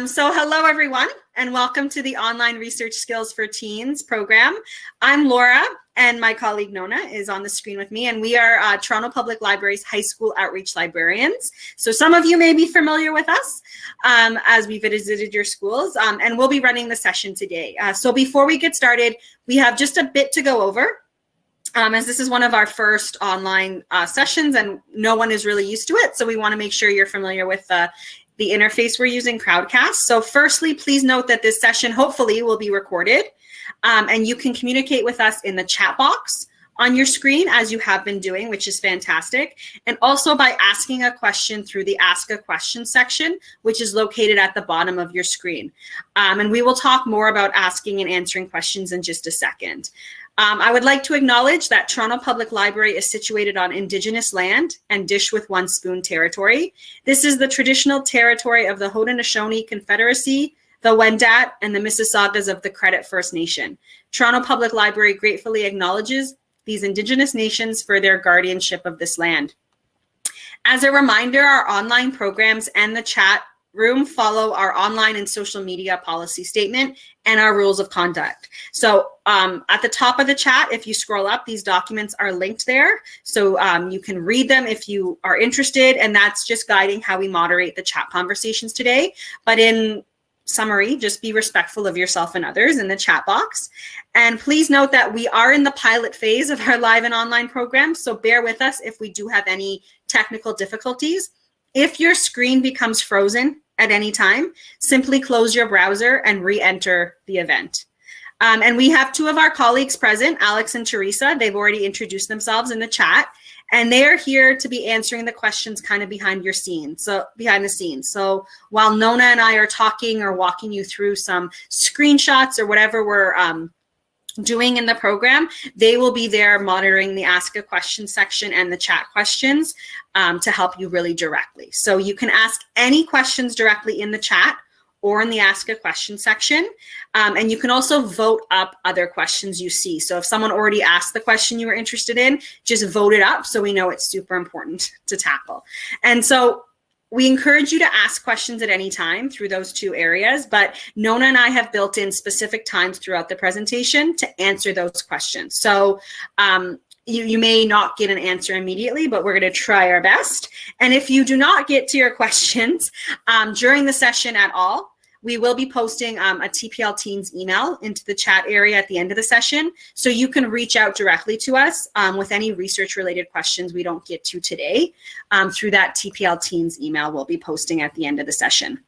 So hello, everyone, and welcome to the Online Research Skills for Teens program. I'm Laura, and my colleague Nouna is on the screen with me, and we are Toronto Public Library's high school outreach librarians. So some of you may be familiar with us as we visited your schools, and we'll be running the session today. So before we get started, we have just a bit to go over. As this is one of our first online sessions and no one is really used to it, so we want to make sure you're familiar with the interface we're using, Crowdcast. So firstly, please note that this session hopefully will be recorded, and you can communicate with us in the chat box on your screen as you have been doing, which is fantastic, and also by asking a question through the Ask a Question section, which is located at the bottom of your screen. And we will talk more about asking and answering questions in just a second. I would like to acknowledge that Toronto Public Library is situated on Indigenous land and Dish with One Spoon territory. This is the traditional territory of the Haudenosaunee Confederacy, the Wendat, and the Mississaugas of the Credit First Nation. Toronto Public Library gratefully acknowledges these Indigenous nations for their guardianship of this land. As a reminder, our online programs and the chat room follow our online and social media policy statement and our rules of conduct. So at the top of the chat, if you scroll up, these documents are linked there. So you can read them if you are interested, and that's just guiding how we moderate the chat conversations today. But in summary, just be respectful of yourself and others in the chat box. And please note that we are in the pilot phase of our live and online program, so bear with us if we do have any technical difficulties. If your screen becomes frozen at any time, simply close your browser and re-enter the event. And we have two of our colleagues present, Alex and Teresa. They've already introduced themselves in the chat, and they are here to be answering the questions kind of behind the scenes. So while Nouna and I are talking or walking you through some screenshots or whatever we're doing in the program, they will be there monitoring the Ask a Question section and the chat questions to help you really directly. So you can ask any questions directly in the chat or in the Ask a Question section. And you can also vote up other questions you see. So if someone already asked the question you were interested in, just vote it up so we know it's super important to tackle. And so we encourage you to ask questions at any time through those two areas, but Nouna and I have built in specific times throughout the presentation to answer those questions. So you may not get an answer immediately, but we're going to try our best. And if you do not get to your questions during the session at all, we will be posting a TPL Teens email into the chat area at the end of the session, so you can reach out directly to us with any research-related questions we don't get to today through that TPL Teens email we'll be posting at the end of the session.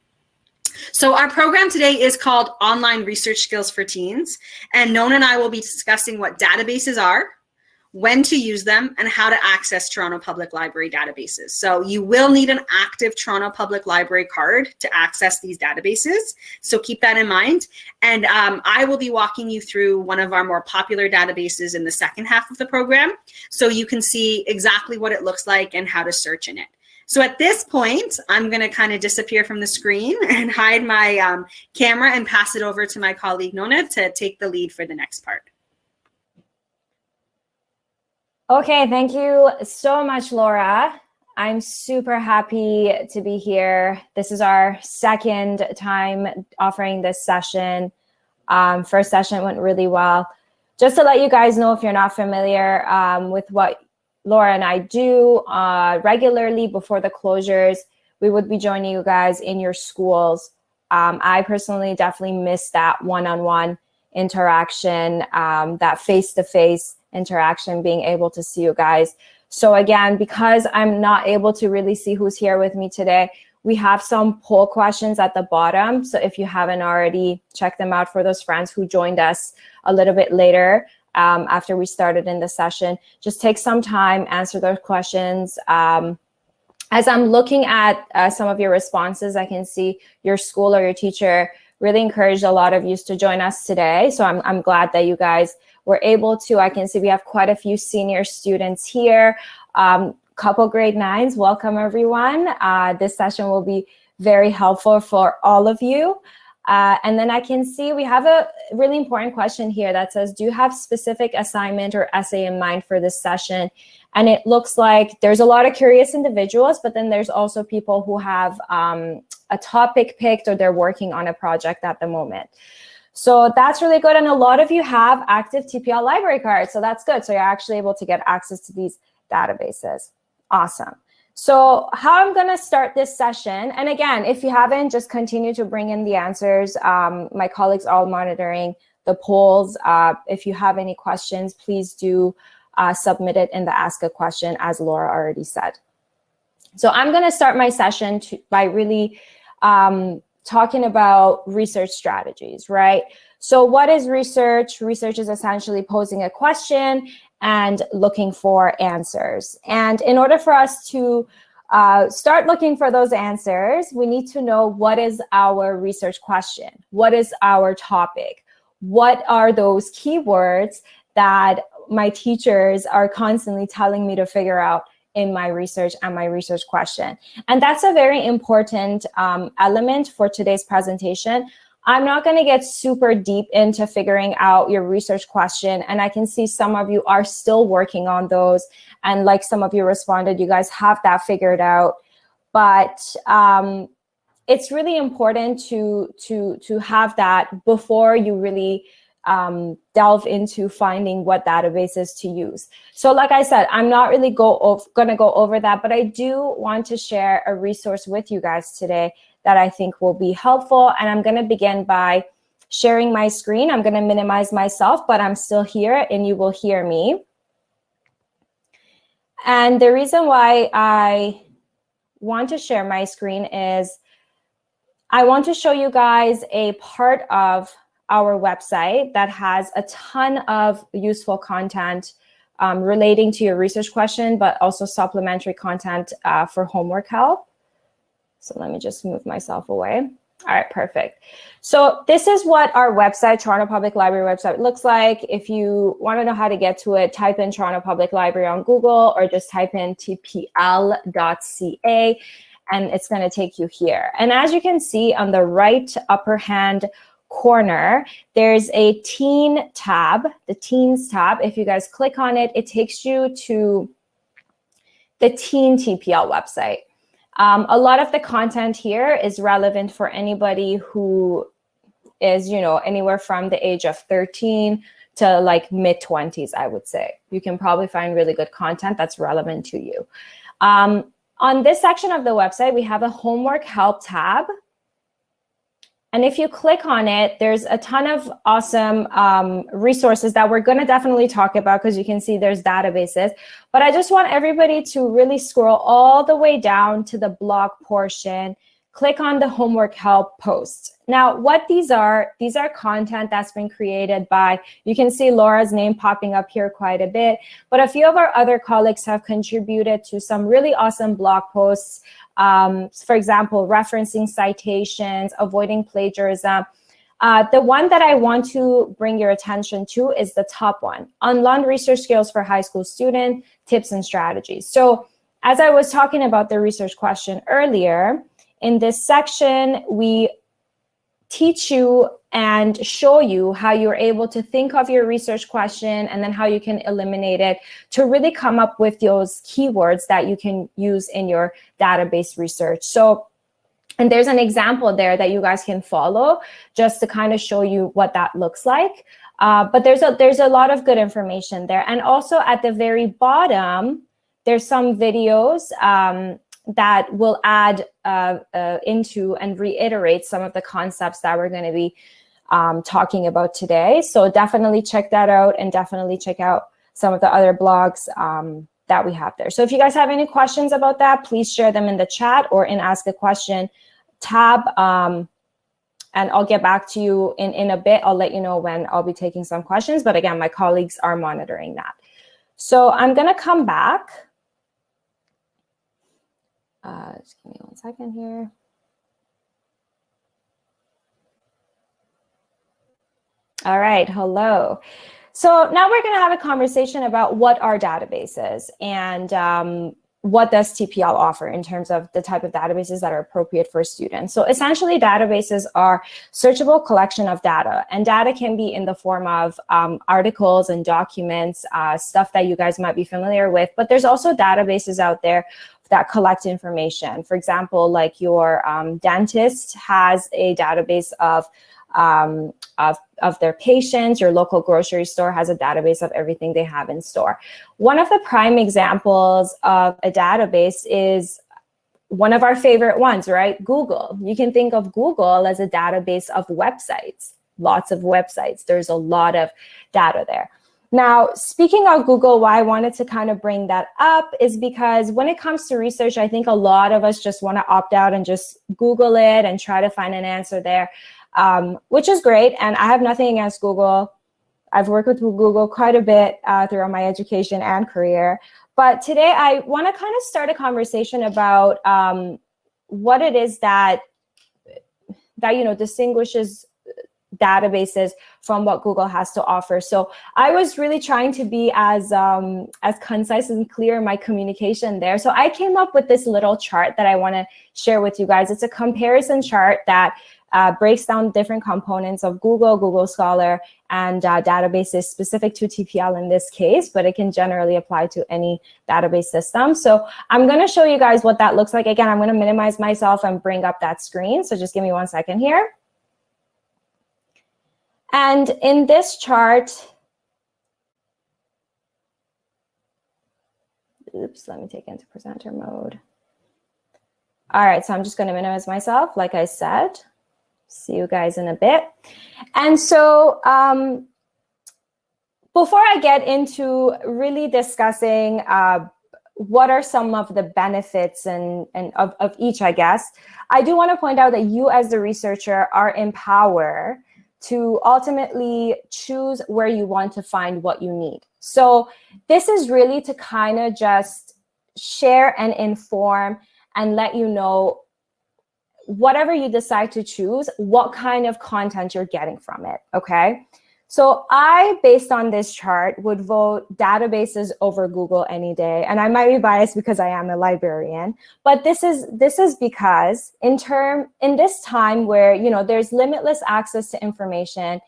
So our program today is called Online Research Skills for Teens, and Nouna and I will be discussing what databases are, when to use them, and how to access Toronto Public Library databases. So you will need an active Toronto Public Library card to access these databases. So keep that in mind. And I will be walking you through one of our more popular databases in the second half of the program, so you can see exactly what it looks like and how to search in it. So at this point, I'm going to kind of disappear from the screen and hide my camera and pass it over to my colleague Nouna to take the lead for the next part. Okay, thank you so much, Laura. I'm super happy to be here. This is our second time offering this session. First session went really well. Just to let you guys know, if you're not familiar with what Laura and I do regularly before the closures, we would be joining you guys in your schools. I personally definitely miss that one-on-one interaction, that face-to-face interaction, being able to see you guys. So again, because I'm not able to really see who's here with me today, we have some poll questions at the bottom. So if you haven't already, check them out for those friends who joined us a little bit later after we started in the session. Just take some time, answer those questions. As I'm looking at some of your responses, I can see your school or your teacher really encouraged a lot of you to join us today. So I'm glad that you guys were able to. I can see we have quite a few senior students here, couple grade 9s. Welcome, everyone. This session will be very helpful for all of you. And then I can see we have a really important question here that says, do you have specific assignment or essay in mind for this session? And it looks like there's a lot of curious individuals, but then there's also people who have a topic picked or they're working on a project at the moment. So that's really good. And a lot of you have active TPL library cards. So that's good. So you're actually able to get access to these databases. Awesome. So how I'm going to start this session, and again, if you haven't, just continue to bring in the answers. My colleagues are all monitoring the polls. If you have any questions, please do submit it in the Ask a Question, as Laura already said. So I'm going to start my session by really talking about research strategies, right? So what is research? Research is essentially posing a question and looking for answers. And in order for us to start looking for those answers, we need to know what is our research question? What is our topic? What are those keywords that my teachers are constantly telling me to figure out in my research and my research question? And that's a very important element for today's presentation. I'm not going to get super deep into figuring out your research question, and I can see some of you are still working on those, and like some of you responded, you guys have that figured out. But it's really important to have that before you really delve into finding what databases to use. So like I said, I'm not really going to go over that, but I do want to share a resource with you guys today that I think will be helpful. And I'm going to begin by sharing my screen. I'm going to minimize myself, but I'm still here and you will hear me. And the reason why I want to share my screen is I want to show you guys a part of our website that has a ton of useful content relating to your research question, but also supplementary content for homework help. So let me just move myself away. All right, perfect. So this is what our website, Toronto Public Library website, looks like. If you want to know how to get to it, type in Toronto Public Library on Google or just type in tpl.ca and it's going to take you here. And as you can see on the right upper hand corner, there's a teen tab, the teens tab. If you guys click on it, it takes you to the teen TPL website. A lot of the content here is relevant for anybody who is, you know, anywhere from the age of 13 to like mid-20s, I would say. You can probably find really good content that's relevant to you. On this section of the website, we have a homework help tab. And if you click on it, there's a ton of awesome resources that we're going to definitely talk about because you can see there's databases. But I just want everybody to really scroll all the way down to the blog portion. Click on the homework help post. Now, what these are content that's been created by, you can see Laura's name popping up here quite a bit, but a few of our other colleagues have contributed to some really awesome blog posts. For example, referencing citations, avoiding plagiarism. The one that I want to bring your attention to is the top one, Unlearn Research Skills for High School Student, Tips and Strategies. So as I was talking about the research question earlier, in this section, we teach you and show you how you're able to think of your research question and then how you can eliminate it to really come up with those keywords that you can use in your database research. So, and there's an example there that you guys can follow just to kind of show you what that looks like. But there's a lot of good information there. And also at the very bottom, there's some videos that will add into and reiterate some of the concepts that we're going to be talking about today. So definitely check that out and definitely check out some of the other blogs that we have there. So if you guys have any questions about that, please share them in the chat or in Ask a Question tab. And I'll get back to you in a bit. I'll let you know when I'll be taking some questions. But again, my colleagues are monitoring that. So I'm going to come back. Just give me 1 second here. All right, hello. So now we're going to have a conversation about what are databases and what does TPL offer in terms of the type of databases that are appropriate for students. So essentially, databases are searchable collection of data, and data can be in the form of articles and documents, stuff that you guys might be familiar with, but there's also databases out there that collect information. For example, like your dentist has a database of their patients. Your local grocery store has a database of everything they have in store. One of the prime examples of a database is one of our favorite ones, right? Google. You can think of Google as a database of websites, lots of websites. There's a lot of data there. Now, speaking of Google, why I wanted to kind of bring that up is because when it comes to research, I think a lot of us just want to opt out and just Google it and try to find an answer there, which is great. And I have nothing against Google. I've worked with Google quite a bit throughout my education and career. But today I want to kind of start a conversation about what it is that distinguishes databases from what Google has to offer. So I was really trying to be as concise and clear in my communication there. So I came up with this little chart that I want to share with you guys. It's a comparison chart that breaks down different components of Google Scholar, and databases specific to TPL in this case, but it can generally apply to any database system. So I'm going to show you guys what that looks like. Again, I'm going to minimize myself and bring up that screen. So just give me 1 second here. And in this chart, oops, let me take it into presenter mode. All right, so I'm just going to minimize myself, like I said. See you guys in a bit. And so before I get into really discussing what are some of the benefits and of each, I guess, I do want to point out that you as the researcher are empowered to ultimately choose where you want to find what you need. So this is really to kind of just share and inform and let you know, whatever you decide to choose, what kind of content you're getting from it, okay? So I, based on this chart, would vote databases over Google any day. And I might be biased because I am a librarian, but this is because in this time where, there's limitless access to information,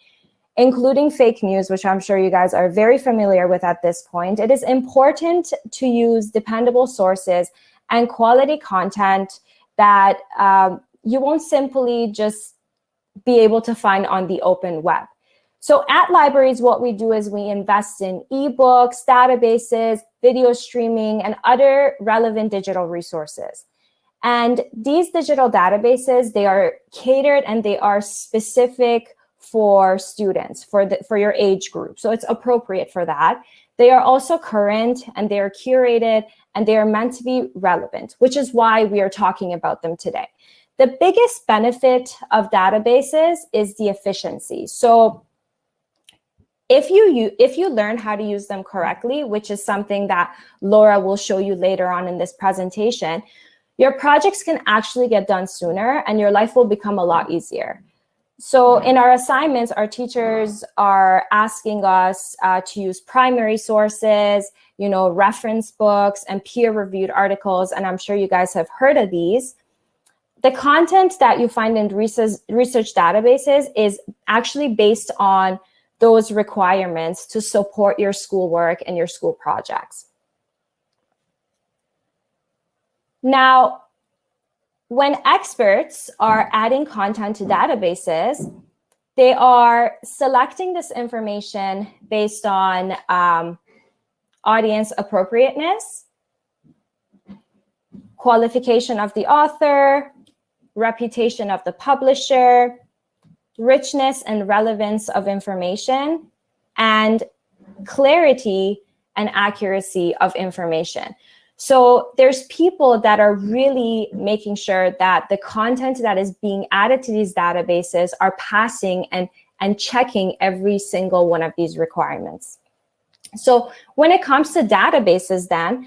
including fake news, which I'm sure you guys are very familiar with at this point, it is important to use dependable sources and quality content that you won't simply just be able to find on the open web. So at libraries, what we do is we invest in ebooks, databases, video streaming, and other relevant digital resources. And these digital databases, they are catered and they are specific for students, for your age group. So it's appropriate for that. They are also current and they are curated and they are meant to be relevant, which is why we are talking about them today. The biggest benefit of databases is the efficiency. So if you learn how to use them correctly, which is something that Laura will show you later on in this presentation, your projects can actually get done sooner and your life will become a lot easier. So in our assignments, our teachers are asking us to use primary sources, reference books and peer-reviewed articles, and I'm sure you guys have heard of these. The content that you find in research databases is actually based on those requirements to support your schoolwork and your school projects. Now, when experts are adding content to databases, they are selecting this information based on audience appropriateness, qualification of the author, reputation of the publisher, richness and relevance of information, and clarity and accuracy of information. So there's people that are really making sure that the content that is being added to these databases are passing and checking every single one of these requirements. So when it comes to databases then,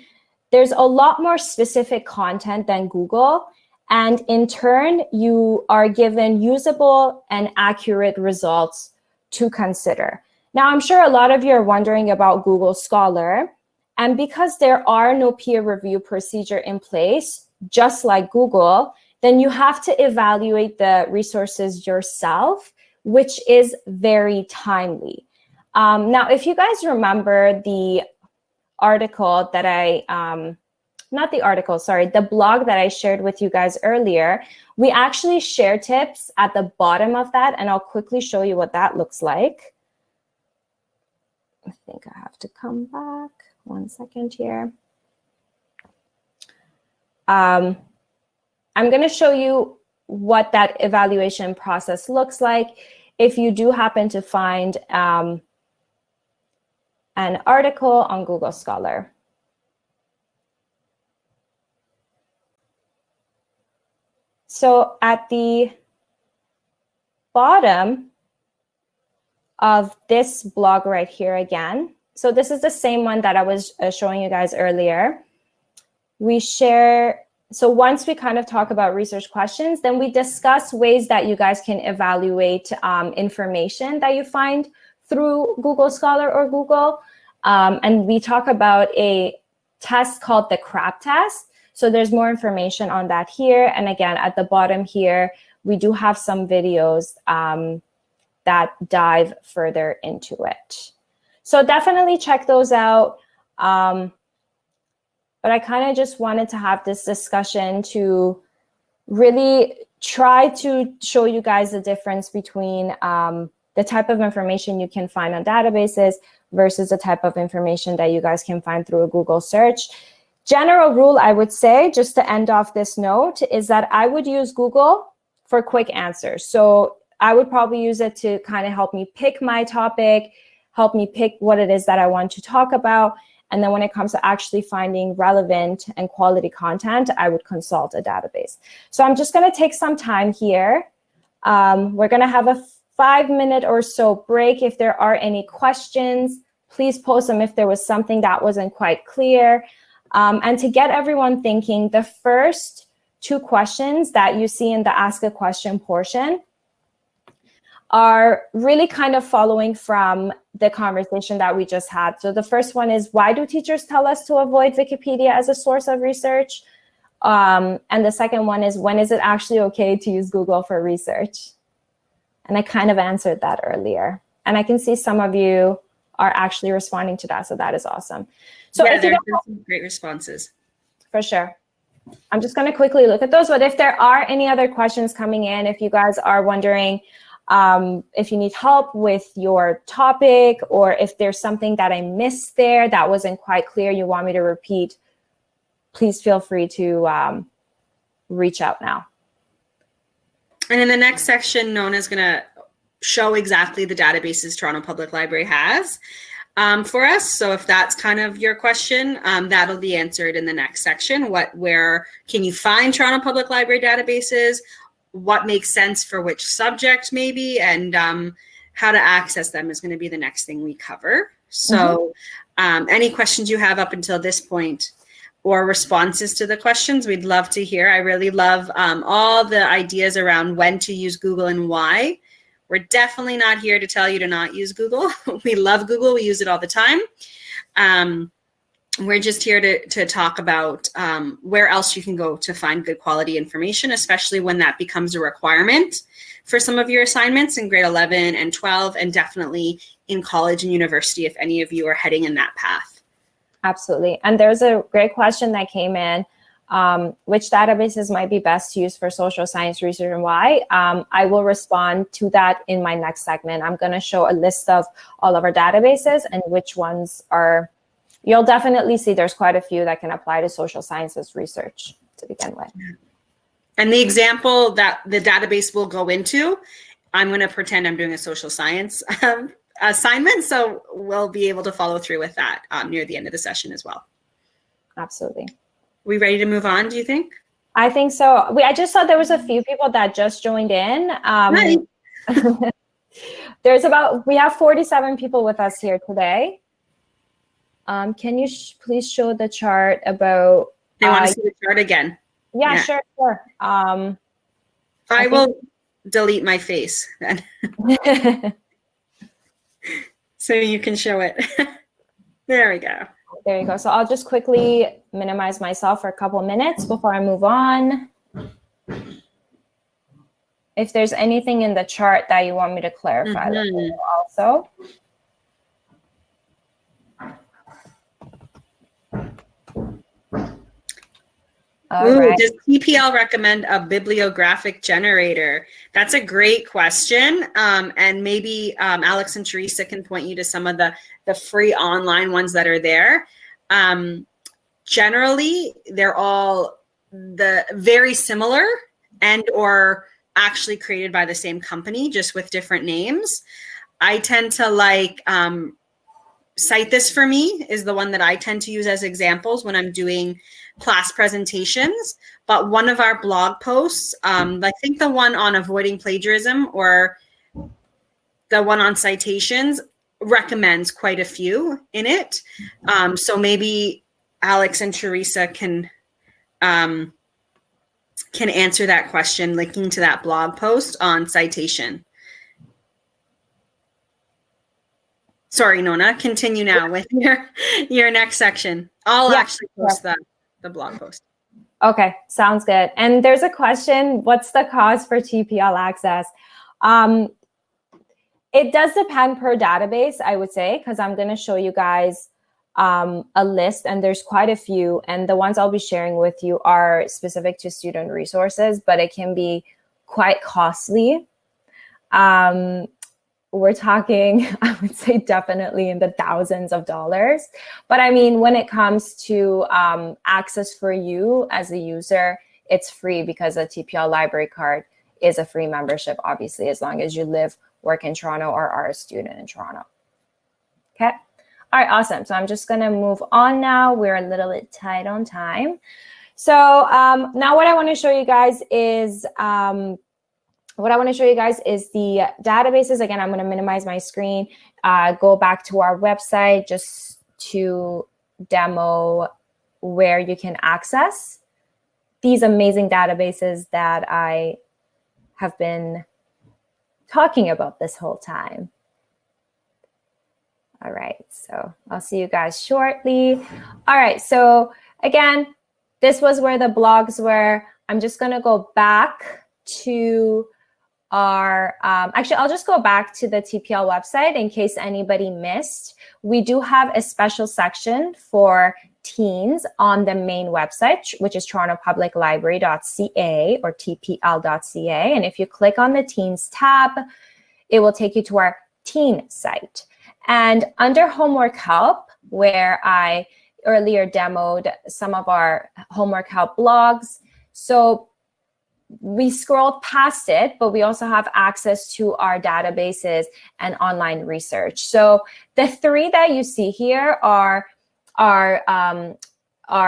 there's a lot more specific content than Google. And in turn, you are given usable and accurate results to consider. Now, I'm sure a lot of you are wondering about Google Scholar. And because there are no peer review procedure in place, just like Google, then you have to evaluate the resources yourself, which is very timely. Now, if you guys remember the article that I not the article, sorry, the blog that I shared with you guys earlier, we actually share tips at the bottom of that, and I'll quickly show you what that looks like. I think I have to come back 1 second here. I'm going to show you what that evaluation process looks like. If you do happen to find an article on Google Scholar. So at the bottom of this blog right here again, so this is the same one that I was showing you guys earlier. We share, so once we kind of talk about research questions, then we discuss ways that you guys can evaluate information that you find through Google Scholar or Google. And we talk about a test called the CRAP test. So there's more information on that here. And again, at the bottom here, we do have some videos that dive further into it. So definitely check those out. But I kind of just wanted to have this discussion to really try to show you guys the difference between the type of information you can find on databases versus the type of information that you guys can find through a Google search. General rule, I would say, just to end off this note, is that I would use Google for quick answers. So I would probably use it to kind of help me pick my topic, help me pick what it is that I want to talk about. And then when it comes to actually finding relevant and quality content, I would consult a database. So I'm just going to take some time here. We're going to have a 5-minute or so break. If there are any questions, please post them if there was something that wasn't quite clear. And to get everyone thinking, the first 2 questions that you see in the Ask a Question portion are really kind of following from the conversation that we just had. So the first one is, why do teachers tell us to avoid Wikipedia as a source of research? And the second one is, when is it actually okay to use Google for research? And I kind of answered that earlier. And I can see some of you are actually responding to that, so that is awesome. So yeah, there's some great responses. For sure. I'm just going to quickly look at those, but if there are any other questions coming in, if you guys are wondering if you need help with your topic, or if there's something that I missed there that wasn't quite clear, you want me to repeat, please feel free to reach out now. And in the next section, Nouna is going to show exactly the databases Toronto Public Library has for us. So if that's kind of your question, that'll be answered in the next section. Where can you find Toronto Public Library databases? What makes sense for which subject maybe, and how to access them is going to be the next thing we cover. So any questions you have up until this point, or responses to the questions, we'd love to hear. I really love all the ideas around when to use Google and why. We're definitely not here to tell you to not use Google. We love Google. We use it all the time. We're just here to talk about where else you can go to find good quality information, especially when that becomes a requirement for some of your assignments in grade 11 and 12, and definitely in college and university if any of you are heading in that path. Absolutely. And there's a great question that came in. Which databases might be best to use for social science research and why? I will respond to that in my next segment. I'm going to show a list of all of our databases and which ones are, you'll definitely see there's quite a few that can apply to social sciences research to begin with. And the example that the database will go into, I'm going to pretend I'm doing a social science assignment, so we'll be able to follow through with that near the end of the session as well. Absolutely. We ready to move on, do you think? I think so. I just saw there was a few people that just joined in. Hi. We have 47 people with us here today. Can you please show the chart about? They want to see the chart again. Yeah, sure. I will delete my face then. So you can show it. There we go. There you go. So I'll just quickly minimize myself for a couple minutes before I move on. If there's anything in the chart that you want me to clarify also. All Ooh, right. does TPL recommend a bibliographic generator? That's a great question. And maybe Alex and Teresa can point you to some of the free online ones that are there. Generally, they're all very similar and or actually created by the same company, just with different names. I tend to like Cite This For Me is the one that I tend to use as examples when I'm doing class presentations. But one of our blog posts, I think the one on avoiding plagiarism or the one on citations recommends quite a few in it. So maybe Alex and Teresa can answer that question, linking to that blog post on citation. Sorry, Nona, continue now with your next section. I'll actually post the blog post. Okay, sounds good. And there's a question, what's the cost for TPL access? It does depend per database, I would say, because I'm going to show you guys a list, and there's quite a few. And the ones I'll be sharing with you are specific to student resources, but it can be quite costly. We're talking, I would say, definitely in the thousands of dollars. But I mean, when it comes to access for you as a user, it's free because a TPL library card is a free membership, obviously, as long as you live, work in Toronto or are a student in Toronto. Okay. All right, awesome. So I'm just going to move on now. We're a little bit tight on time. So now what I want to show you guys is the databases. Again, I'm going to minimize my screen, go back to our website just to demo where you can access these amazing databases that I have been talking about this whole time. All right, so I'll see you guys shortly. All right, so again, this was where the blogs were. I'm just going to go back to our, actually, I'll just go back to the TPL website in case anybody missed. We do have a special section for teens on the main website, which is torontopubliclibrary.ca or tpl.ca. And if you click on the teens tab, it will take you to our teen site. And under homework help, where I earlier demoed some of our homework help blogs. So we scrolled past it, but we also have access to our databases and online research. So the three that you see here are our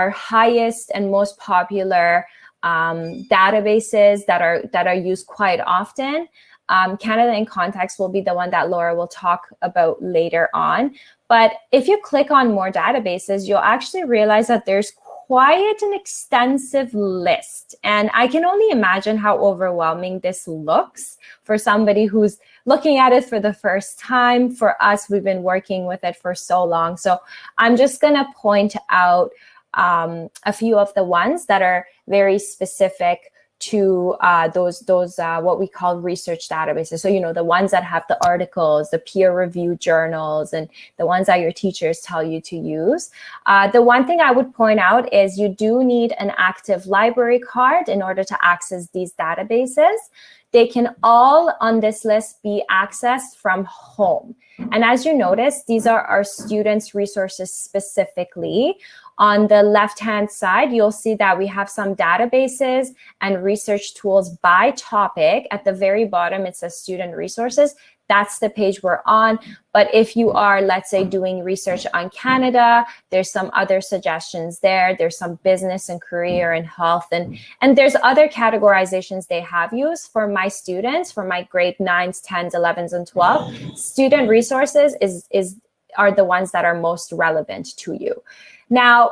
highest and most popular databases that are used quite often. Canada in Context will be the one that Laura will talk about later on. But if you click on more databases, you'll actually realize that there's quite an extensive list. And I can only imagine how overwhelming this looks for somebody who's looking at it for the first time. For us, we've been working with it for so long. So I'm just going to point out a few of the ones that are very specific to those what we call research databases. So, you know, the ones that have the articles, the peer-reviewed journals, and the ones that your teachers tell you to use. The one thing I would point out is you do need an active library card in order to access these databases. They can all on this list be accessed from home. And as you notice, these are our students' resources specifically. On the left-hand side, you'll see that we have some databases and research tools by topic. At the very bottom, it says student resources. That's the page we're on. But if you are, let's say, doing research on Canada, there's some other suggestions there. There's some business and career and health. And there's other categorizations they have used for my students, for my grade 9s, 10s, 11s, and 12. Student resources are the ones that are most relevant to you. Now,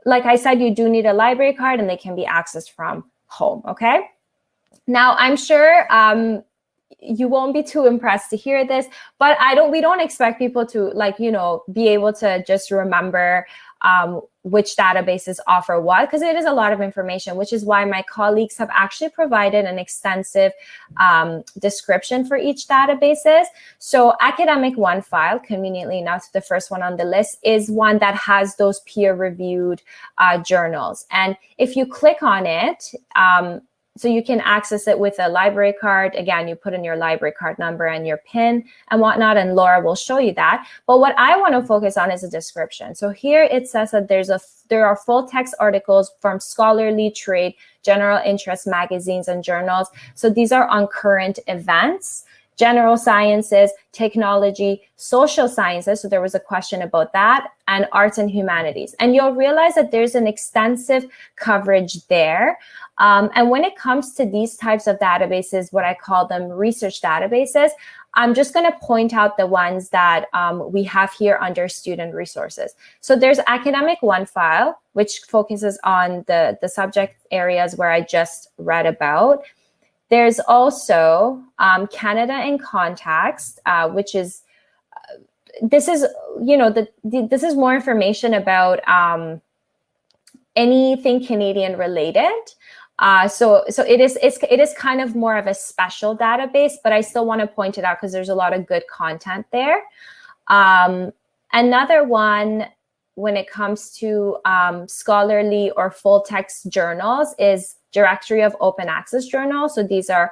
like I said, you do need a library card and they can be accessed from home, okay? Now, I'm sure you won't be too impressed to hear this, but we don't expect people to, like, you know, be able to just remember which databases offer what, because it is a lot of information, which is why my colleagues have actually provided an extensive description for each databases. So Academic One file, conveniently enough, the first one on the list, is one that has those peer-reviewed journals. And if you click on it, so you can access it with a library card. Again, you put in your library card number and your PIN and whatnot, and Laura will show you that. But what I want to focus on is the description. So here it says that there are full text articles from scholarly, trade, general interest magazines and journals. So these are on current events, general sciences, technology, social sciences. So there was a question about that, and arts and humanities. And you'll realize that there's an extensive coverage there. And when it comes to these types of databases, what I call them research databases, I'm just going to point out the ones that we have here under student resources. So there's Academic One file, which focuses on the subject areas where I just read about. There's also Canada in Context, which is, this is, this is more information about anything Canadian related. So it is kind of more of a special database, but I still want to point it out because there's a lot of good content there. Another one, when it comes to scholarly or full text journals, is Directory of Open Access Journals. So these are,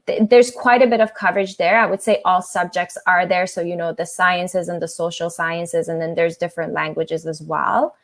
there's quite a bit of coverage there. I would say all subjects are there. So, the sciences and the social sciences, and then there's different languages as well.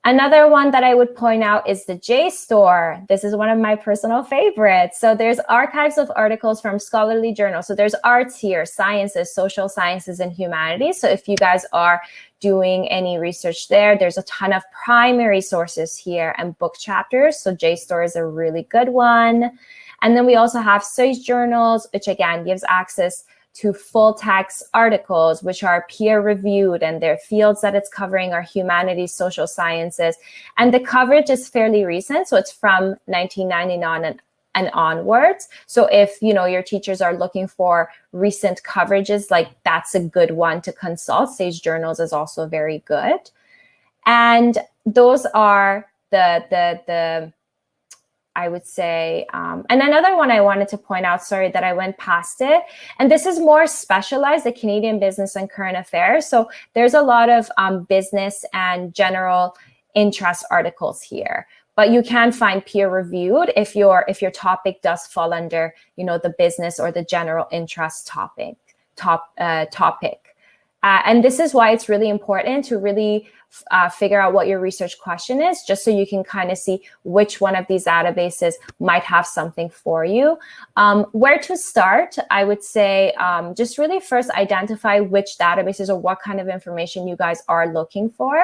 Another one that I would point out is the JSTOR. This is one of my personal favorites. So there's archives of articles from scholarly journals. So there's arts here, sciences, social sciences, and humanities. So if you guys are doing any research there, there's a ton of primary sources here and book chapters. So JSTOR is a really good one. And then we also have SAGE journals, which again gives access to full text articles, which are peer reviewed, and their fields that it's covering are humanities, social sciences. And the coverage is fairly recent. So it's from 1999 and onwards. So if, your teachers are looking for recent coverages, like that's a good one to consult. Sage Journals is also very good. And those are the I would say, and another one I wanted to point out, sorry that I went past it, and this is more specialized, the Canadian Business and Current Affairs. So there's a lot of business and general interest articles here, but you can find peer reviewed if your topic does fall under, the business or the general interest topic. And this is why it's really important to really figure out what your research question is, just so you can kind of see which one of these databases might have something for you. Where to start, I would say just really first identify which databases or what kind of information you guys are looking for.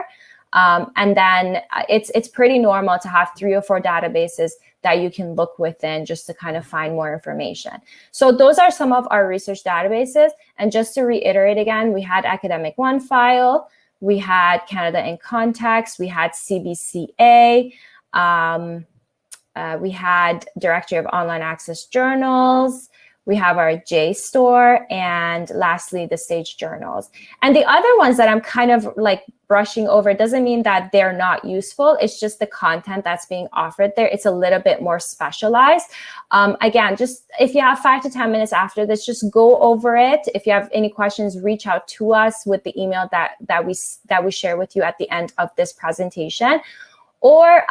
And then it's pretty normal to have 3 or 4 databases that you can look within just to kind of find more information. So those are some of our research databases. And just to reiterate again, we had Academic One file, we had Canada in Context, we had CBCA, we had Directory of Online Access Journals, we have our JSTOR, and lastly, the SAGE journals. And the other ones that I'm kind of like brushing over doesn't mean that they're not useful. It's just the content that's being offered there. It's a little bit more specialized. Again, just if you have 5 to 10 minutes after this, just go over it. If you have any questions, reach out to us with the email that we share with you at the end of this presentation. Or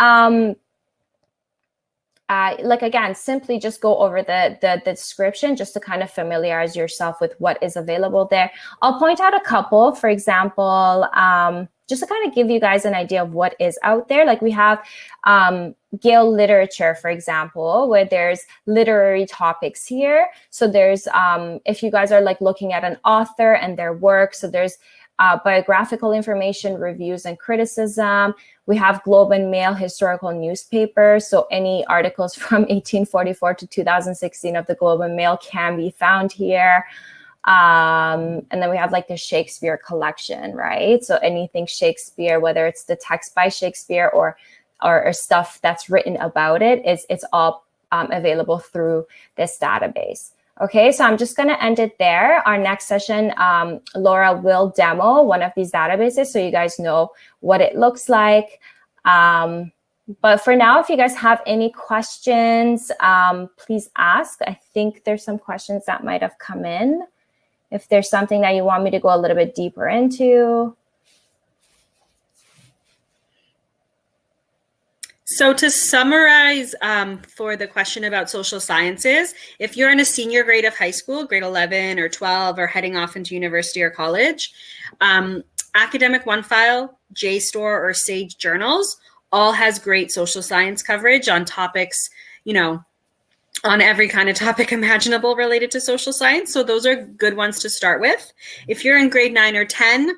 again, simply just go over the description just to kind of familiarize yourself with what is available there. I'll point out a couple, for example, just to kind of give you guys an idea of what is out there. Like we have Gale Literature, for example, where there's literary topics here. So there's, if you guys are like looking at an author and their work, so there's biographical information, reviews and criticism. We have Globe and Mail historical newspapers. So any articles from 1844 to 2016 of the Globe and Mail can be found here. And then we have like the Shakespeare collection, right? So anything Shakespeare, whether it's the text by Shakespeare or stuff that's written about it, it's all available through this database. Okay, so I'm just going to end it there. Our next session, Laura will demo one of these databases so you guys know what it looks like. But for now, if you guys have any questions, please ask. I think there's some questions that might have come in. If there's something that you want me to go a little bit deeper into. So to summarize for the question about social sciences, if you're in a senior grade of high school, grade 11 or 12, or heading off into university or college, Academic OneFile, JSTOR, or Sage Journals all has great social science coverage on topics, you know, on every kind of topic imaginable related to social science. So those are good ones to start with. If you're in grade 9 or 10,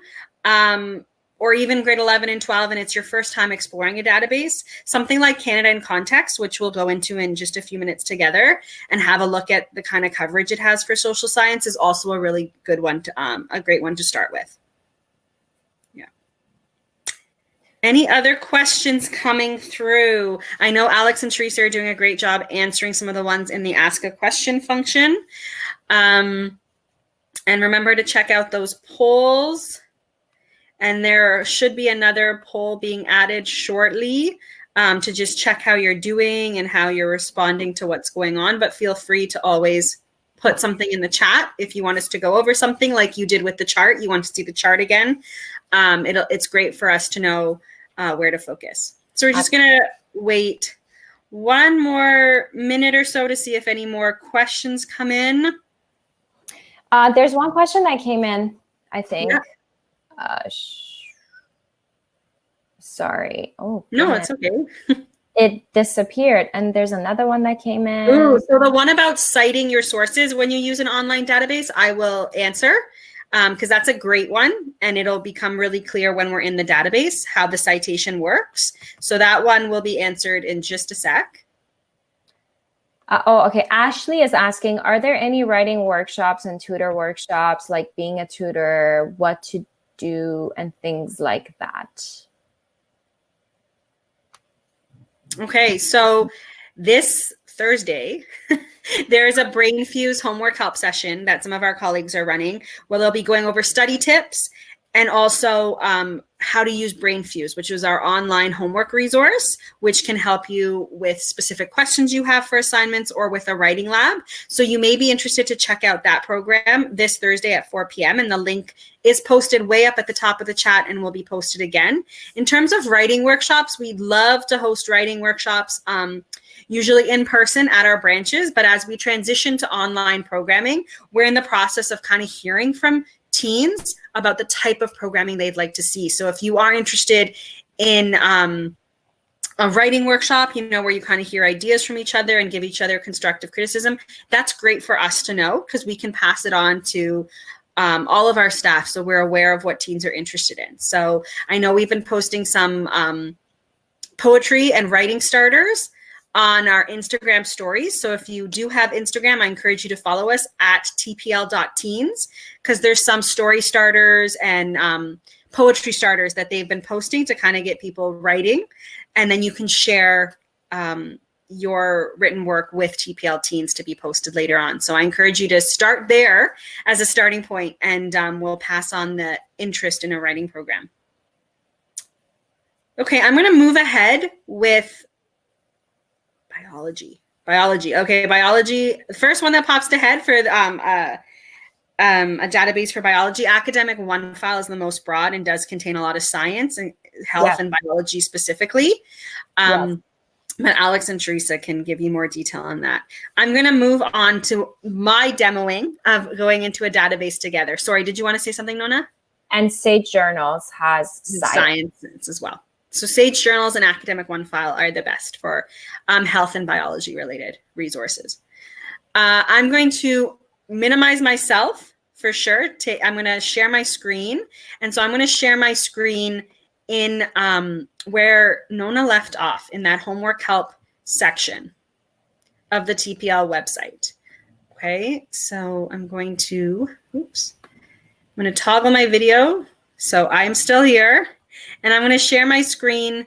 or even grade 11 and 12, and it's your first time exploring a database, something like Canada in Context, which we'll go into in just a few minutes together and have a look at the kind of coverage it has for social science, is also a really good one, a great one to start with. Yeah. Any other questions coming through? I know Alex and Teresa are doing a great job answering some of the ones in the Ask a Question function. And remember to check out those polls. And there should be another poll being added shortly to just check how you're doing and how you're responding to what's going on. But feel free to always put something in the chat if you want us to go over something like you did with the chart. You want to see the chart again. It's great for us to know where to focus. So we're just going to wait one more minute or so to see if any more questions come in. There's one question that came in, I think. Yeah. Sorry. Oh, no, it's okay. It disappeared. And there's another one that came in. Ooh, so the one about citing your sources when you use an online database, I will answer because that's a great one. And it'll become really clear when we're in the database how the citation works. So that one will be answered in just a sec. Okay. Ashley is asking, are there any writing workshops and tutor workshops, like being a tutor, what to do and things like that? Okay, so this Thursday, there's a Brain Fuse homework help session that some of our colleagues are running where they'll be going over study tips and also how to use Brain Fuse, which is our online homework resource, which can help you with specific questions you have for assignments or with a writing lab. So you may be interested to check out that program this Thursday at 4 p.m. And the link is posted way up at the top of the chat and will be posted again. In terms of writing workshops, we'd love to host writing workshops, usually in person at our branches. But as we transition to online programming, we're in the process of kind of hearing from teens about the type of programming they'd like to see. So if you are interested in a writing workshop, you know, where you kind of hear ideas from each other and give each other constructive criticism, that's great for us to know because we can pass it on to all of our staff so we're aware of what teens are interested in. So I know we've been posting some poetry and writing starters on our Instagram stories. So if you do have Instagram, I encourage you to follow us at tpl.teens because there's some story starters and poetry starters that they've been posting to kind of get people writing. And then you can share your written work with TPL Teens to be posted later on. So I encourage you to start there as a starting point, and we'll pass on the interest in a writing program. Okay, I'm going to move ahead with biology. Okay, biology. The first one that pops to head for a database for biology, Academic OneFile is the most broad and does contain a lot of science and health and biology specifically. But Alex and Teresa can give you more detail on that. I'm going to move on to my demoing of going into a database together. Sorry, did you want to say something, Nona? And Sage Journals has science as well. So Sage Journals and Academic OneFile are the best for health and biology related resources. I'm going to minimize myself for sure. I'm going to share my screen. And so I'm going to share my screen in where Nona left off in that homework help section of the TPL website. Okay, so I'm going to toggle my video. So I'm still here. And I'm going to share my screen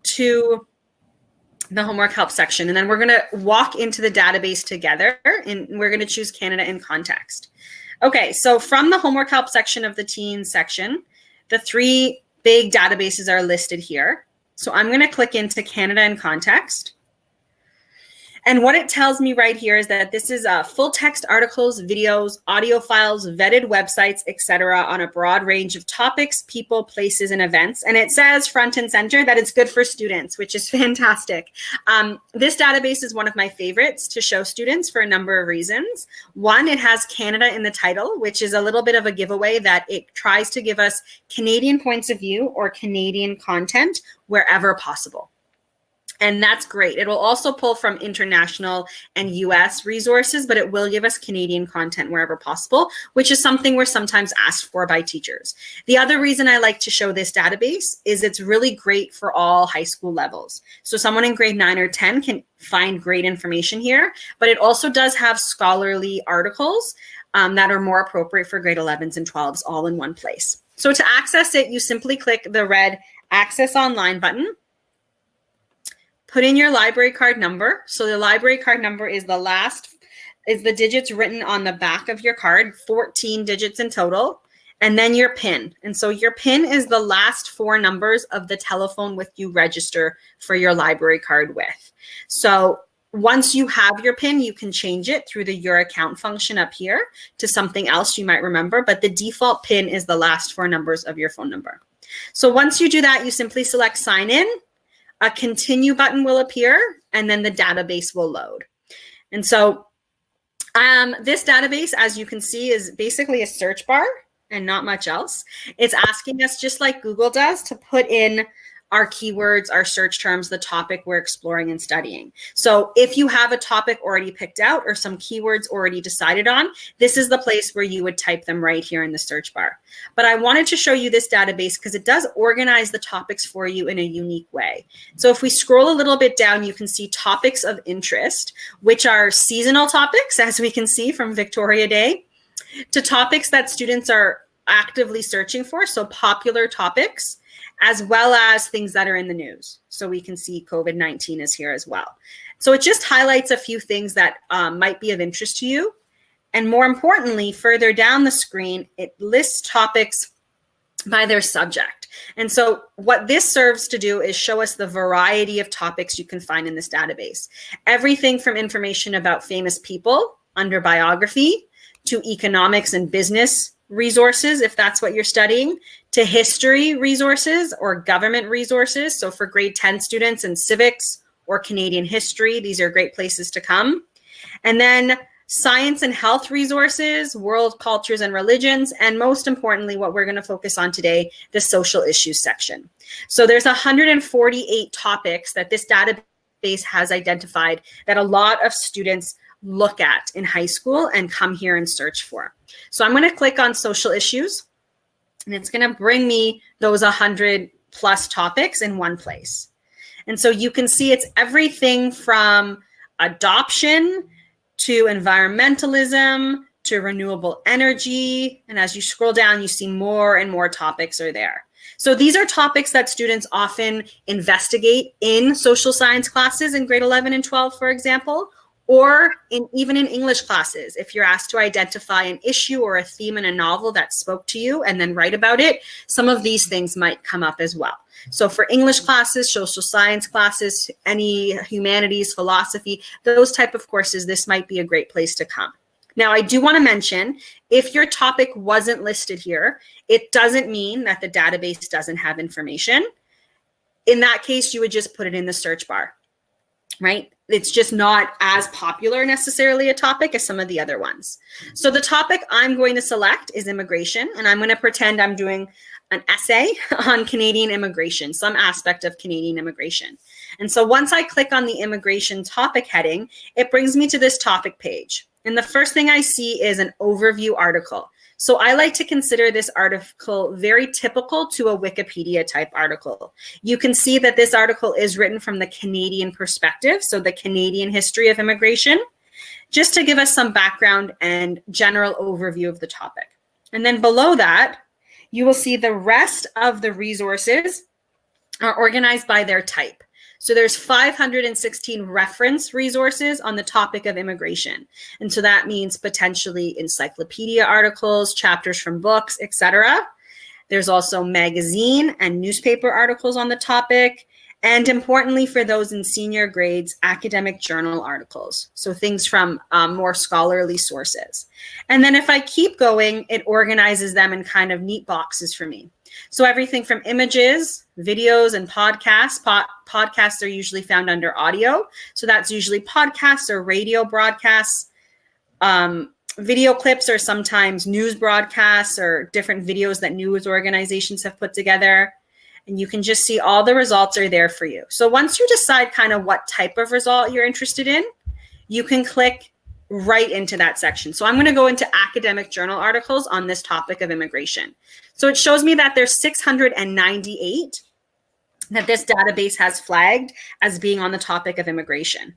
to the homework help section. And then we're going to walk into the database together, and we're going to choose Canada in context. Okay, so from the homework help section of the teens section, the 3 big databases are listed here. So I'm going to click into Canada in context. And what it tells me right here is that this is full text articles, videos, audio files, vetted websites, etc., on a broad range of topics, people, places, and events. And it says front and center that it's good for students, which is fantastic. This database is one of my favorites to show students for a number of reasons. One, it has Canada in the title, which is a little bit of a giveaway that it tries to give us Canadian points of view or Canadian content wherever possible. And that's great. It will also pull from international and US resources, but it will give us Canadian content wherever possible, which is something we're sometimes asked for by teachers. The other reason I like to show this database is it's really great for all high school levels. So someone in grade 9 or 10 can find great information here, but it also does have scholarly articles that are more appropriate for grade 11s and 12s all in one place. So to access it, you simply click the red Access Online button. Put in your library card number. So the library card number is the digits written on the back of your card, 14 digits in total, and then your PIN. And so your PIN is the last 4 numbers of the telephone with you register for your library card with. So once you have your PIN, you can change it through the Your Account function up here to something else you might remember, but the default PIN is the last 4 numbers of your phone number. So once you do that, you simply select Sign In. A continue button will appear, and then the database will load. And so this database, as you can see, is basically a search bar and not much else. It's asking us, just like Google does, to put in our keywords, our search terms, the topic we're exploring and studying. So if you have a topic already picked out or some keywords already decided on, this is the place where you would type them right here in the search bar. But I wanted to show you this database because it does organize the topics for you in a unique way. So if we scroll a little bit down, you can see topics of interest, which are seasonal topics, as we can see from Victoria Day, to topics that students are actively searching for, so popular topics, as well as things that are in the news. So we can see COVID-19 is here as well. So it just highlights a few things that might be of interest to you. And more importantly, further down the screen, it lists topics by their subject. And so what this serves to do is show us the variety of topics you can find in this database. Everything from information about famous people under biography, to economics and business resources, if that's what you're studying, to history resources or government resources. So for grade 10 students in civics or Canadian history, these are great places to come. And then science and health resources, world cultures and religions, and most importantly, what we're going to focus on today, the social issues section. So there's 148 topics that this database has identified that a lot of students look at in high school and come here and search for. So I'm going to click on social issues, and it's going to bring me those 100 plus topics in one place. And so you can see it's everything from adoption to environmentalism to renewable energy. And as you scroll down, you see more and more topics are there. So these are topics that students often investigate in social science classes in grade 11 and 12, for example, or even in English classes. If you're asked to identify an issue or a theme in a novel that spoke to you and then write about it, some of these things might come up as well. So for English classes, social science classes, any humanities, philosophy, those type of courses, this might be a great place to come. Now, I do want to mention, if your topic wasn't listed here, it doesn't mean that the database doesn't have information. In that case, you would just put it in the search bar, right? It's just not as popular necessarily a topic as some of the other ones. So the topic I'm going to select is immigration, and I'm going to pretend I'm doing an essay on Canadian immigration, some aspect of Canadian immigration. And so once I click on the immigration topic heading, it brings me to this topic page. And the first thing I see is an overview article. So I like to consider this article very typical to a Wikipedia type article. You can see that this article is written from the Canadian perspective, so the Canadian history of immigration, just to give us some background and general overview of the topic. And then below that, you will see the rest of the resources are organized by their type. So there's 516 reference resources on the topic of immigration. And so that means potentially encyclopedia articles, chapters from books, etc. There's also magazine and newspaper articles on the topic. And importantly, for those in senior grades, academic journal articles. So things from more scholarly sources. And then if I keep going, it organizes them in kind of neat boxes for me. So everything from images, videos, and podcasts. Podcasts are usually found under audio. So that's usually podcasts or radio broadcasts. Video clips are sometimes news broadcasts or different videos that news organizations have put together. And you can just see all the results are there for you. So once you decide kind of what type of result you're interested in, you can click right into that section. So I'm going to go into academic journal articles on this topic of immigration. So it shows me that there's 698 that this database has flagged as being on the topic of immigration.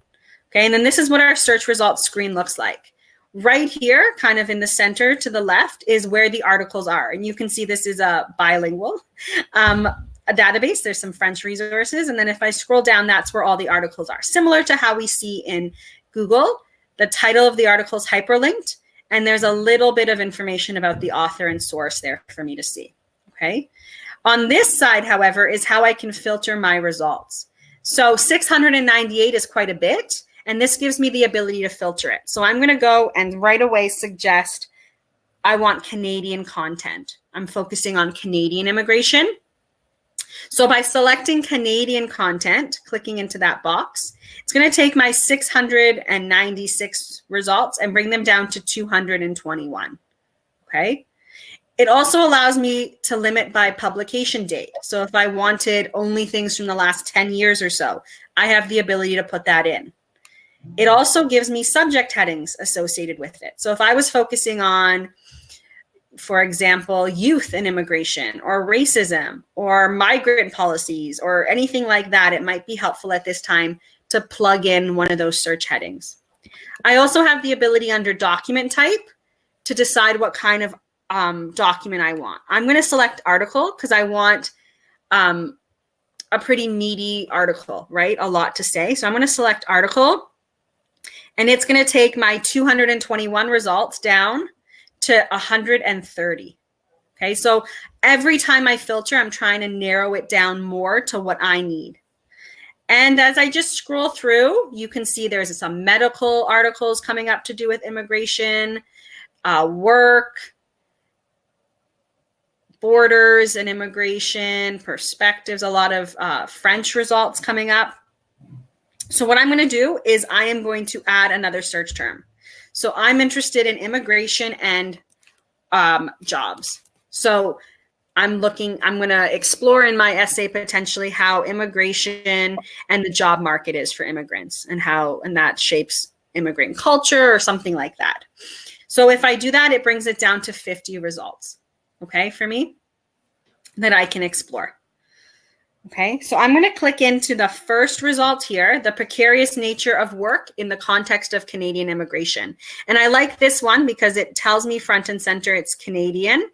Okay, and then this is what our search results screen looks like. Right here, kind of in the center to the left, is where the articles are. And you can see this is a bilingual a database. There's some French resources. And then if I scroll down, that's where all the articles are. Similar to how we see in Google, the title of the article is hyperlinked. And there's a little bit of information about the author and source there for me to see. Okay. On this side, however, is how I can filter my results. So 698 is quite a bit. And this gives me the ability to filter it. So I'm going to go and right away suggest I want Canadian content. I'm focusing on Canadian immigration. So by selecting Canadian content, clicking into that box, it's going to take my 696 results and bring them down to 221. Okay. It also allows me to limit by publication date. So if I wanted only things from the last 10 years or so, I have the ability to put that in. It also gives me subject headings associated with it. So if I was focusing on, for example, youth and immigration or racism or migrant policies or anything like that, it might be helpful at this time to plug in one of those search headings. I also have the ability under document type to decide what kind of document I want. I'm going to select article because I want a pretty meaty article, right? A lot to say. So I'm going to select article, and it's going to take my 221 results down to 130. Okay, so every time I filter, I'm trying to narrow it down more to what I need. And as I just scroll through, you can see there's some medical articles coming up to do with immigration, work, borders and immigration, perspectives, a lot of French results coming up. So what I'm going to do is I am going to add another search term. So I'm interested in immigration and jobs. So I'm going to explore in my essay potentially how immigration and the job market is for immigrants and that shapes immigrant culture or something like that. So if I do that, it brings it down to 50 results, okay, for me that I can explore. Okay, so I'm going to click into the first result here, the precarious nature of work in the context of Canadian immigration. And I like this one because it tells me front and center it's Canadian.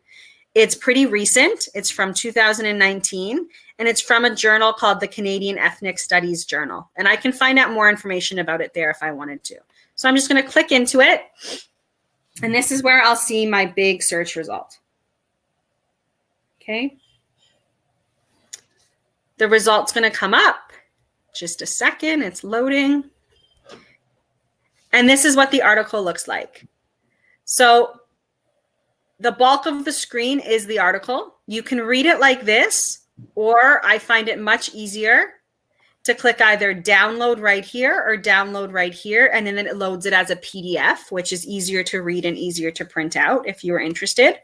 It's pretty recent. It's from 2019, and it's from a journal called the Canadian Ethnic Studies Journal. And I can find out more information about it there if I wanted to. So I'm just going to click into it. And this is where I'll see my big search result. Okay. The result's going to come up. Just a second, it's loading. And this is what the article looks like. So the bulk of the screen is the article. You can read it like this, or I find it much easier to click either download right here or download right here, and then it loads it as a PDF, which is easier to read and easier to print out if you're interested.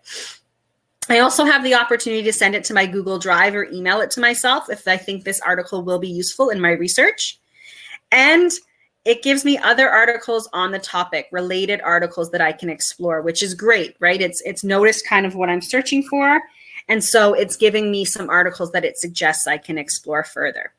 I also have the opportunity to send it to my Google Drive or email it to myself if I think this article will be useful in my research. And it gives me other articles on the topic, related articles that I can explore, which is great, right? It's noticed kind of what I'm searching for. And so it's giving me some articles that it suggests I can explore further.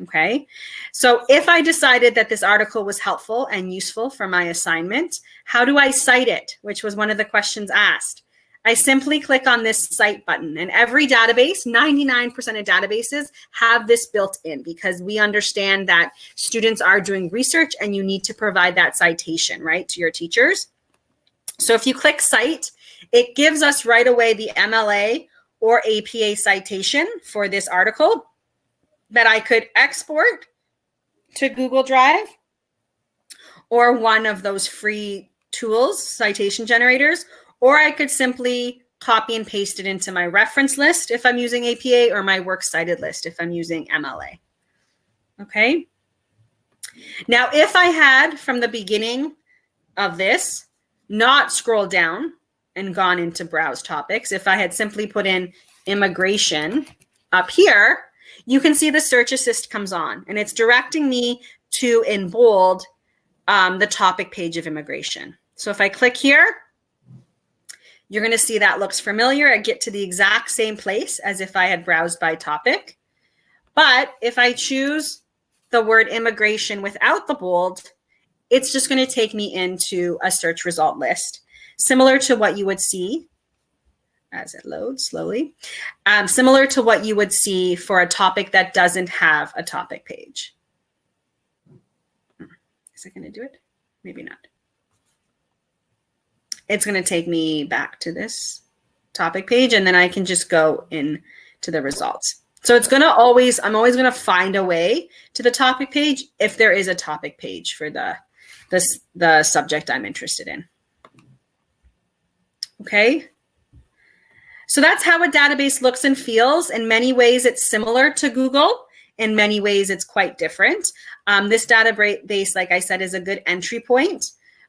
Okay, so if I decided that this article was helpful and useful for my assignment, how do I cite it? Which was one of the questions asked. I simply click on this cite button, and every database, 99% of databases have this built in because we understand that students are doing research and you need to provide that citation, right, to your teachers. So if you click cite, it gives us right away the MLA or APA citation for this article that I could export to Google Drive or one of those free tools, citation generators, or I could simply copy and paste it into my reference list if I'm using APA or my works cited list if I'm using MLA. Okay. Now, if I had from the beginning of this not scrolled down and gone into browse topics, if I had simply put in immigration up here, you can see the search assist comes on and it's directing me to, in bold, the topic page of immigration. So if I click here, you're going to see that looks familiar. I get to the exact same place as if I had browsed by topic. But if I choose the word immigration without the bold, it's just going to take me into a search result list, similar to what you would see as it loads slowly, similar to what you would see for a topic that doesn't have a topic page. Is it going to do it? Maybe not. It's going to take me back to this topic page, and then I can just go in to the results. So it's going to always, I'm always going to find a way to the topic page if there is a topic page for the subject I'm interested in. Okay. So that's how a database looks and feels. In many ways, it's similar to Google. In many ways, it's quite different. This database, like I said, is a good entry point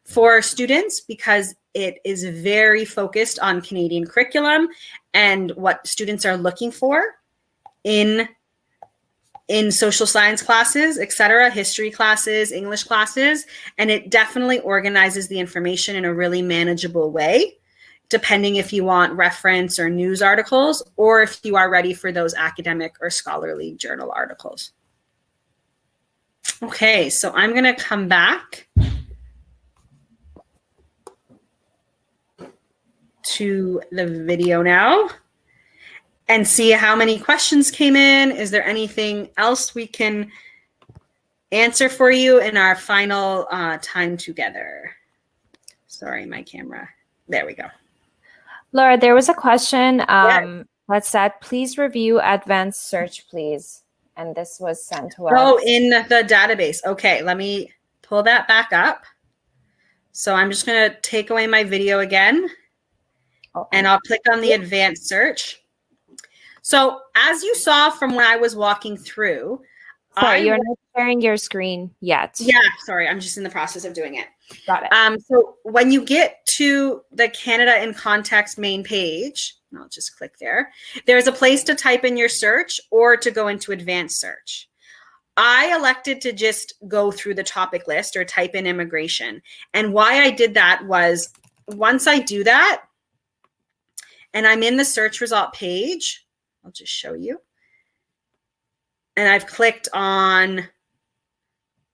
for students because it is very focused on Canadian curriculum and what students are looking for in social science classes, etc., history classes, English classes, and it definitely organizes the information in a really manageable way, depending if you want reference or news articles or if you are ready for those academic or scholarly journal articles. Okay, so I'm going to come back to the video now and see how many questions came in. Is there anything else we can answer for you in our final time together? Sorry, my camera. There we go. Laura, there was a question that said, please review advanced search, please. And this was sent to us. Oh, in the database. Okay, let me pull that back up. So I'm just going to take away my video again. Okay. And I'll click on the advanced search. So as you saw from when I was walking through. Sorry, you're not sharing your screen yet. Yeah, sorry. I'm just in the process of doing it. Got it. So when you get to the Canada in Context main page, I'll just click there. There's a place to type in your search or to go into advanced search. I elected to just go through the topic list or type in immigration. And why I did that was once I do that and I'm in the search result page, I'll just show you. And I've clicked on,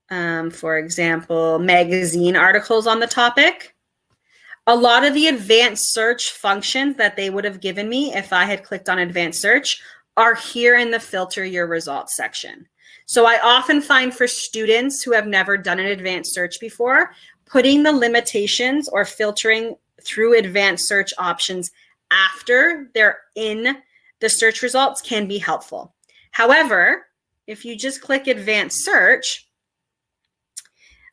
for example, magazine articles on the topic. A lot of the advanced search functions that they would have given me if I had clicked on advanced search are here in the filter your results section. So I often find for students who have never done an advanced search before, putting the limitations or filtering through advanced search options after they're in the search results can be helpful. However, if you just click advanced search,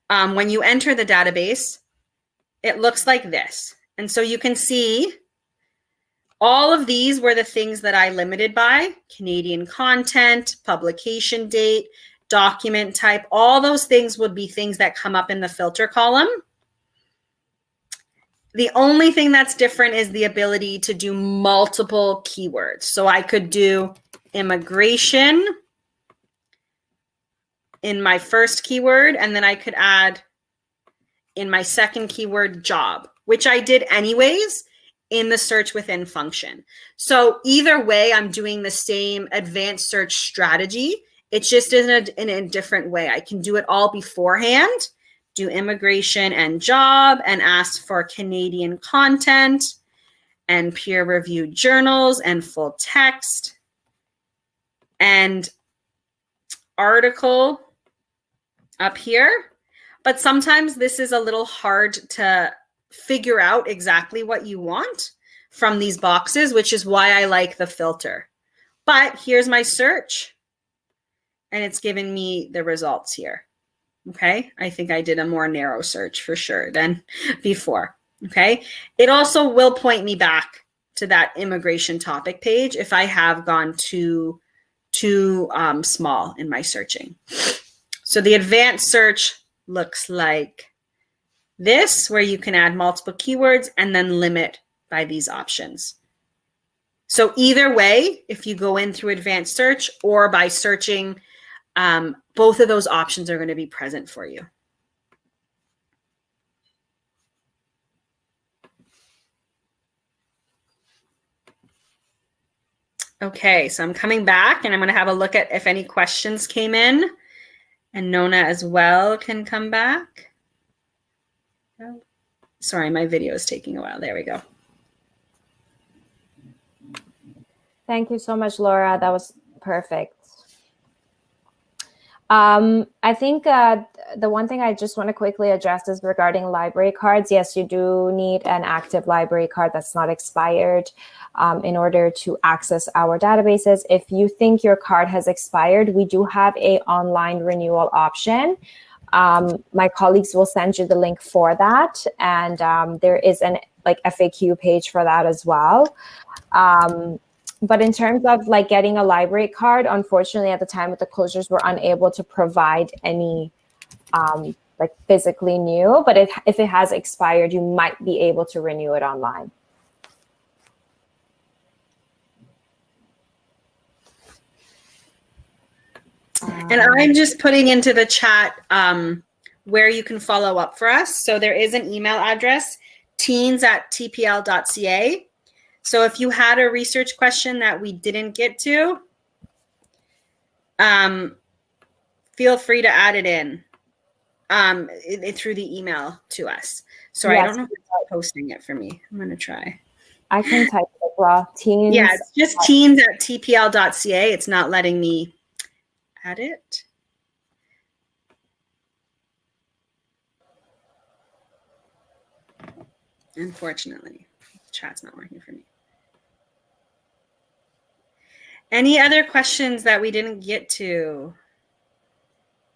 when you enter the database, it looks like this. And so you can see all of these were the things that I limited by: Canadian content, publication date, document type. All those things would be things that come up in the filter column. The only thing that's different is the ability to do multiple keywords. So I could do immigration in my first keyword, and then I could add in my second keyword job, which I did anyways in the search within function. So either way, I'm doing the same advanced search strategy. It's just in a different way. I can do it all beforehand, do immigration and job, and ask for Canadian content. and peer-reviewed journals and full text and article up here. But sometimes this is a little hard to figure out exactly what you want from these boxes, which is why I like the filter. But here's my search, and it's given me the results here. Okay, I think I did a more narrow search for sure than before. Okay, it also will point me back to that immigration topic page if I have gone too small in my searching. So the advanced search looks like this, where you can add multiple keywords and then limit by these options. So either way, if you go in through advanced search or by searching, both of those options are going to be present for you. Okay, so I'm coming back and I'm going to have a look at if any questions came in, and Nona as well can come back. Oh, sorry, my video is taking a while. There we go. Thank you so much, Laura. That was perfect. I think the one thing I just want to quickly address is regarding library cards. Yes, you do need an active library card that's not expired in order to access our databases. If you think your card has expired, we do have an online renewal option. My colleagues will send you the link for that. And there is an FAQ page for that as well. But in terms of getting a library card, unfortunately, at the time of the closures, we're unable to provide any physically new. But if it has expired, you might be able to renew it online. And I'm just putting into the chat where you can follow up for us. So there is an email address, teens@tpl.ca. So if you had a research question that we didn't get to, feel free to add it in through the email to us. Sorry, yes. I don't know if it's posting it for me. I'm going to try. I can type it as well. Teens. Yeah, it's just teens@tpl.ca. It's not letting me add it. Unfortunately, the chat's not working for me. Any other questions that we didn't get to?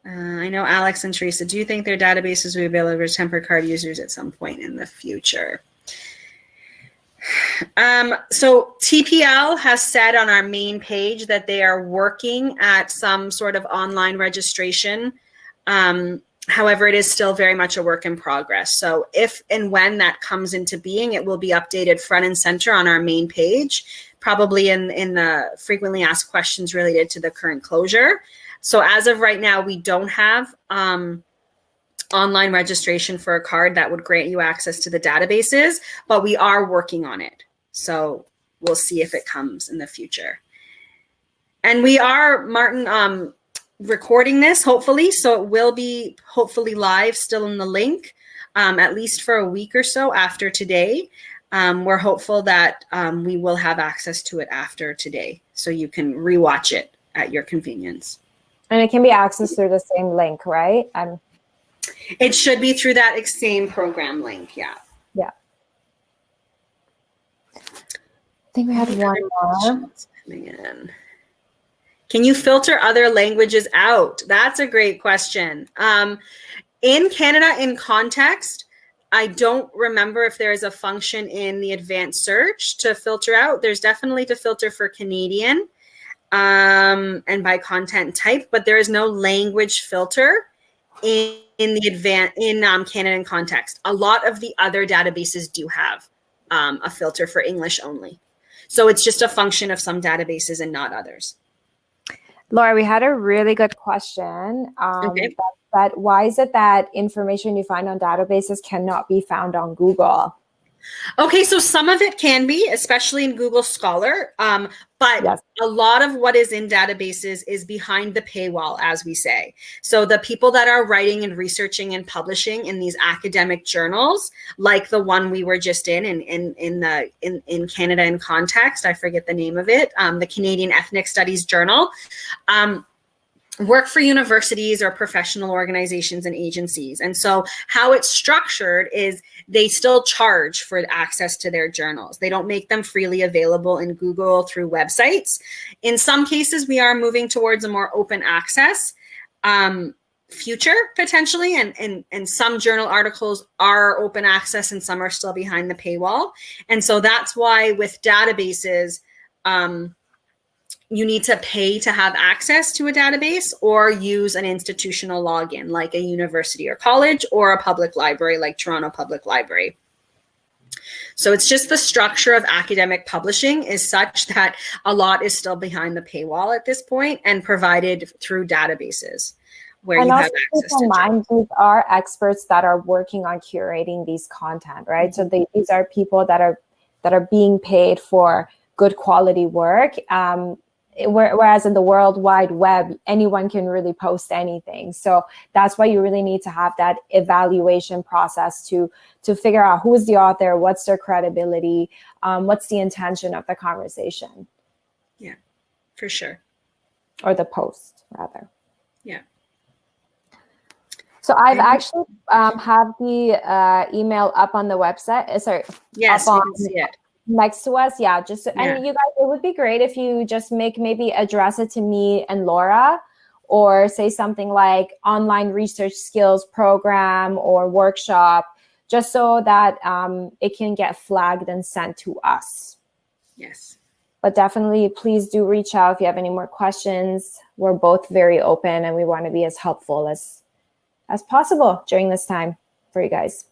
I know Alex and Teresa, do you think their databases will be available to temporary card users at some point in the future? So TPL has said on our main page that they are working at some sort of online registration. However, it is still very much a work in progress. So if and when that comes into being, it will be updated front and center on our main page, probably in the frequently asked questions related to the current closure. So as of right now, we don't have online registration for a card that would grant you access to the databases, but we are working on it. So we'll see if it comes in the future. And we are, Martin, recording this, hopefully, so it will be hopefully live still in the link, at least for a week or so after today. We're hopeful that we will have access to it after today, so you can rewatch it at your convenience. And it can be accessed through the same link, right? It should be through that same program link, yeah. Yeah. I think we had one more. Coming in. Can you filter other languages out? That's a great question. In Canada, in context, I don't remember if there is a function in the advanced search to filter out. There's definitely to filter for Canadian and by content type, but there is no language filter in Canada in context. A lot of the other databases do have a filter for English only. So it's just a function of some databases and not others. Laura, we had a really good question. Okay. But why is it that information you find on databases cannot be found on Google? Okay, so some of it can be, especially in Google Scholar, but Yes. a lot of what is in databases is behind the paywall, as we say. So the people that are writing and researching and publishing in these academic journals, like the one we were just in Canada in Context, I forget the name of it, the Canadian Ethnic Studies Journal, work for universities or professional organizations and agencies. And so how it's structured is they still charge for access to their journals. They don't make them freely available in Google through websites. In some cases, we are moving towards a more open access future potentially, and some journal articles are open access and some are still behind the paywall. And so that's why with databases, you need to pay to have access to a database or use an institutional login like a university or college or a public library like Toronto Public Library. So it's just the structure of academic publishing is such that a lot is still behind the paywall at this point and provided through databases where you have access to mind, these are experts that are working on curating these content, right? Mm-hmm. So these are people that are being paid for good quality work. Whereas in the World Wide Web, anyone can really post anything. So that's why you really need to have that evaluation process to figure out who's the author, what's their credibility, what's the intention of the conversation. Yeah, for sure. Or the post, rather. Yeah. So I've actually have the email up on the website. Sorry. Yes, we can see it. Next to us, yeah. And you guys, it would be great if you just maybe address it to me and Laura, or say something like online research skills program or workshop, just so that it can get flagged and sent to us. Yes. But definitely, please do reach out if you have any more questions. We're both very open, and we want to be as helpful as possible during this time for you guys.